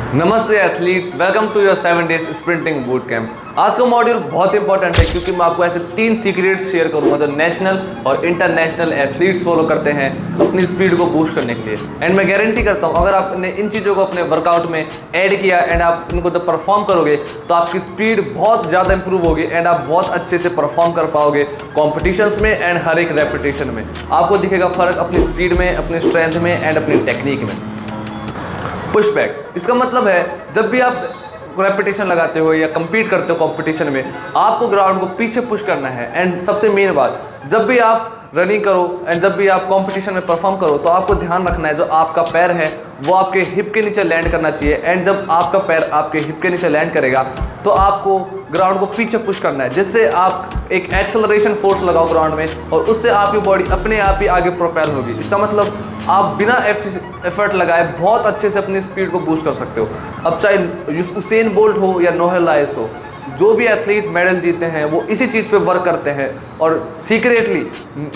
नमस्ते athletes, welcome to your 7 days sprinting boot camp. आज का मॉड्यूल बहुत इंपॉर्टेंट है क्योंकि मैं आपको ऐसे 3 सीक्रेट्स शेयर करूंगा जो नेशनल और इंटरनेशनल एथलीट्स फॉलो करते हैं अपनी स्पीड को बूस्ट करने के लिए। एंड मैं गारंटी करता हूं अगर आपने इन चीज़ों को अपने वर्कआउट में ऐड किया एंड आप इनको जब परफॉर्म करोगे तो आपकी स्पीड बहुत ज़्यादा इंप्रूव होगी एंड आप बहुत अच्छे से परफॉर्म कर पाओगे कॉम्पिटिशन्स में एंड हर एक रेपिटेशन में। आपको दिखेगा फ़र्क अपनी स्पीड में, अपनी स्ट्रेंथ में एंड अपनी टेक्निक में। पुश बैक, इसका मतलब है जब भी आप रेपिटेशन लगाते हो या compete करते हो कंपटीशन में, आपको ग्राउंड को पीछे पुश करना है। एंड सबसे मेन बात, जब भी आप रनिंग करो एंड जब भी आप कंपटीशन में परफॉर्म करो तो आपको ध्यान रखना है जो आपका पैर है वो आपके हिप के नीचे लैंड करना चाहिए। एंड जब आपका पैर आपके हिप के नीचे लैंड करेगा तो आपको ग्राउंड को पीछे पुश करना है, जिससे आप एक एक्सेलरेशन फोर्स लगाओ ग्राउंड में और उससे आपकी बॉडी अपने आप ही आगे प्रोपेल होगी। इसका मतलब आप बिना एफर्ट लगाए बहुत अच्छे से अपनी स्पीड को बूस्ट कर सकते हो। अब चाहे उसेन बोल्ट हो या नोएल लाइल्स हो, जो भी एथलीट मेडल जीते हैं वो इसी चीज़ पे वर्क करते हैं और सीक्रेटली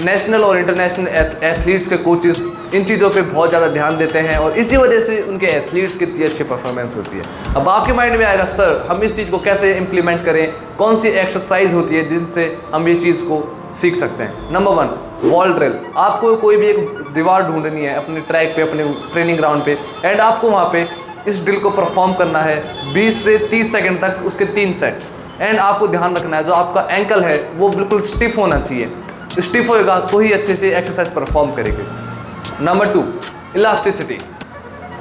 नेशनल और इंटरनेशनल एथलीट्स के कोचेस इन चीज़ों पे बहुत ज़्यादा ध्यान देते हैं और इसी वजह से उनके एथलीट्स की इतनी अच्छी परफॉर्मेंस होती है। अब आपके माइंड में आएगा सर हम इस चीज़ को कैसे इम्प्लीमेंट करें, कौन सी एक्सरसाइज होती है जिनसे हम ये चीज़ को सीख सकते हैं। Number 1, wall drill. आपको कोई भी एक दीवार ढूंढनी है अपने ट्रैक पे, अपने ट्रेनिंग ग्राउंड पे, एंड आपको वहाँ पे इस ड्रिल को परफॉर्म करना है 20 से 30 सेकंड तक, उसके 3 सेट्स। एंड आपको ध्यान रखना है जो आपका एंकल है वो बिल्कुल स्टिफ होना चाहिए। स्टिफ होएगा तो ही अच्छे से एक्सरसाइज परफॉर्म करेंगे। Number 2, elasticity.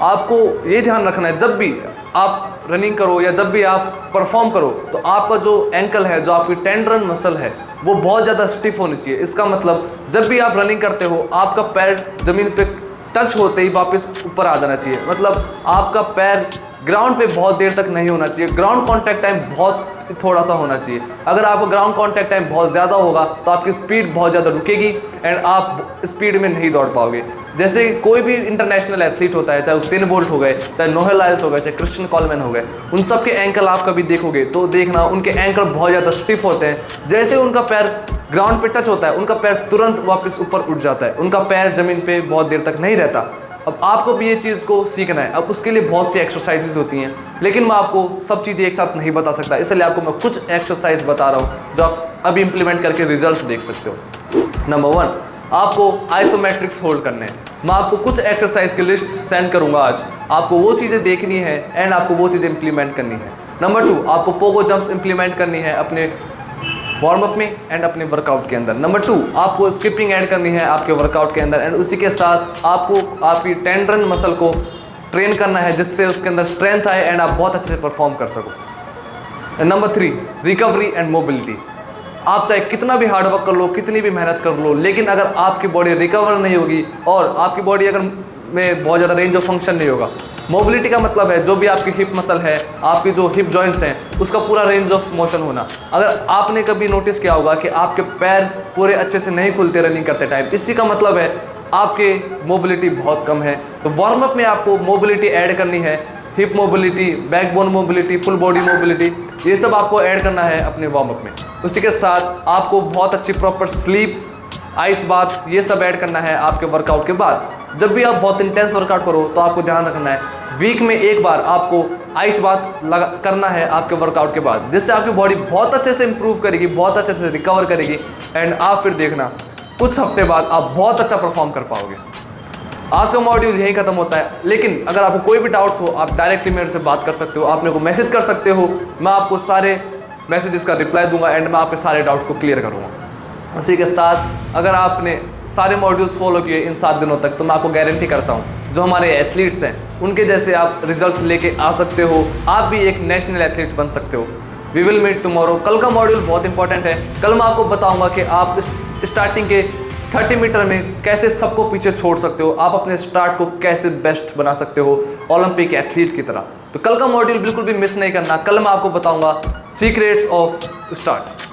आपको ये ध्यान रखना है जब भी आप रनिंग करो या जब भी आप परफॉर्म करो तो आपका जो एंकल है, जो आपकी टेंडरन मसल है, वो बहुत ज़्यादा स्टिफ होनी चाहिए। इसका मतलब जब भी आप रनिंग करते हो आपका पैर ज़मीन पे टच होते ही वापस ऊपर आ जाना चाहिए। मतलब आपका पैर ग्राउंड पे बहुत देर तक नहीं होना चाहिए। ग्राउंड कांटेक्ट टाइम बहुत थोड़ा सा होना चाहिए। अगर आपका ग्राउंड कांटेक्ट टाइम बहुत ज़्यादा होगा तो आपकी स्पीड बहुत ज़्यादा रुकेगी एंड आप स्पीड में नहीं दौड़ पाओगे। जैसे कोई भी इंटरनेशनल एथलीट होता है, चाहे उसेन बोल्ट हो गए, चाहे नोएल लाइल्स हो गए, चाहे क्रिश्चियन कोलमैन हो गए, उन सब के एंकल आप कभी देखोगे तो देखना उनके एंकल बहुत ज़्यादा स्टिफ होते हैं। जैसे उनका पैर ग्राउंड पे टच होता है उनका पैर तुरंत वापस ऊपर उठ जाता है, उनका पैर ज़मीन पे बहुत देर तक नहीं रहता। अब आपको भी ये चीज़ को सीखना है। अब उसके लिए बहुत सी एक्सरसाइजेज होती हैं, लेकिन मैं आपको सब चीज़ें एक साथ नहीं बता सकता, इसलिए आपको मैं कुछ एक्सरसाइज बता रहा हूँ जो आप अभी इंप्लीमेंट करके रिजल्ट्स देख सकते हो। नंबर 1, आपको आइसोमेट्रिक्स होल्ड करने हैं। मैं आपको कुछ एक्सरसाइज की लिस्ट सेंड करूँगा आज, आपको वो चीज़ें देखनी है एंड आपको वो चीज़ें इंप्लीमेंट करनी है। नंबर 2, आपको पोगो जंप्स इंप्लीमेंट करनी है अपने वार्म अप में एंड अपने वर्कआउट के अंदर। नंबर 2, आपको स्किपिंग ऐड करनी है आपके वर्कआउट के अंदर एंड उसी के साथ आपको आपकी टेंडरन मसल को ट्रेन करना है जिससे उसके अंदर स्ट्रेंथ आए एंड आप बहुत अच्छे से परफॉर्म कर सको। Number 3, recovery and mobility. आप चाहे कितना भी हार्ड वर्क कर लो, कितनी भी मेहनत कर लो, लेकिन अगर आपकी बॉडी रिकवर नहीं होगी और आपकी बॉडी अगर में बहुत ज़्यादा रेंज ऑफ फंक्शन नहीं होगा, मोबिलिटी का मतलब है जो भी आपकी हिप मसल है, आपकी जो हिप जॉइंट्स हैं, उसका पूरा रेंज ऑफ मोशन होना। अगर आपने कभी नोटिस किया होगा कि आपके पैर पूरे अच्छे से नहीं खुलते रनिंग करते टाइम, इसी का मतलब है आपके मोबिलिटी बहुत कम है। तो वार्म अप में आपको मोबिलिटी ऐड करनी है, hip mobility, backbone mobility, full body mobility, ये सब आपको ऐड करना है अपने वार्म अप में। उसी के साथ आपको बहुत अच्छी प्रॉपर स्लीप, आइस बाथ, ये सब ऐड करना है आपके वर्कआउट के बाद। जब भी आप बहुत इंटेंस वर्कआउट करो तो आपको ध्यान रखना है वीक में एक बार आपको आइस बाथ करना है आपके वर्कआउट के बाद, जिससे आपकी बॉडी बहुत अच्छे से इंप्रूव करेगी, बहुत अच्छे से रिकवर करेगी एंड आप फिर देखना कुछ हफ्ते बाद आप बहुत अच्छा परफॉर्म कर पाओगे। आज का मॉड्यूल यहीं खत्म होता है, लेकिन अगर आपको कोई भी डाउट्स हो आप डायरेक्टली मेरे से बात कर सकते हो, आप मेरे को मैसेज कर सकते हो, मैं आपको सारे मैसेजेस का रिप्लाई दूंगा एंड मैं आपके सारे डाउट्स को क्लियर करूँगा। उसी के साथ अगर आपने सारे मॉड्यूल्स फॉलो किए इन 7 दिनों तक तो मैं आपको गारंटी करता हूँ जो हमारे एथलीट्स हैं उनके जैसे आप रिजल्ट्स लेके आ सकते हो, आप भी एक नेशनल एथलीट बन सकते हो। We will meet tomorrow. कल का मॉड्यूल बहुत इंपॉर्टेंट है। कल मैं आपको बताऊंगा कि आप स्टार्टिंग के 30 मीटर में कैसे सबको पीछे छोड़ सकते हो, आप अपने स्टार्ट को कैसे बेस्ट बना सकते हो ओलंपिक एथलीट की तरह। तो कल का मॉड्यूल बिल्कुल भी मिस नहीं करना। कल मैं आपको बताऊंगा सीक्रेट्स ऑफ स्टार्ट।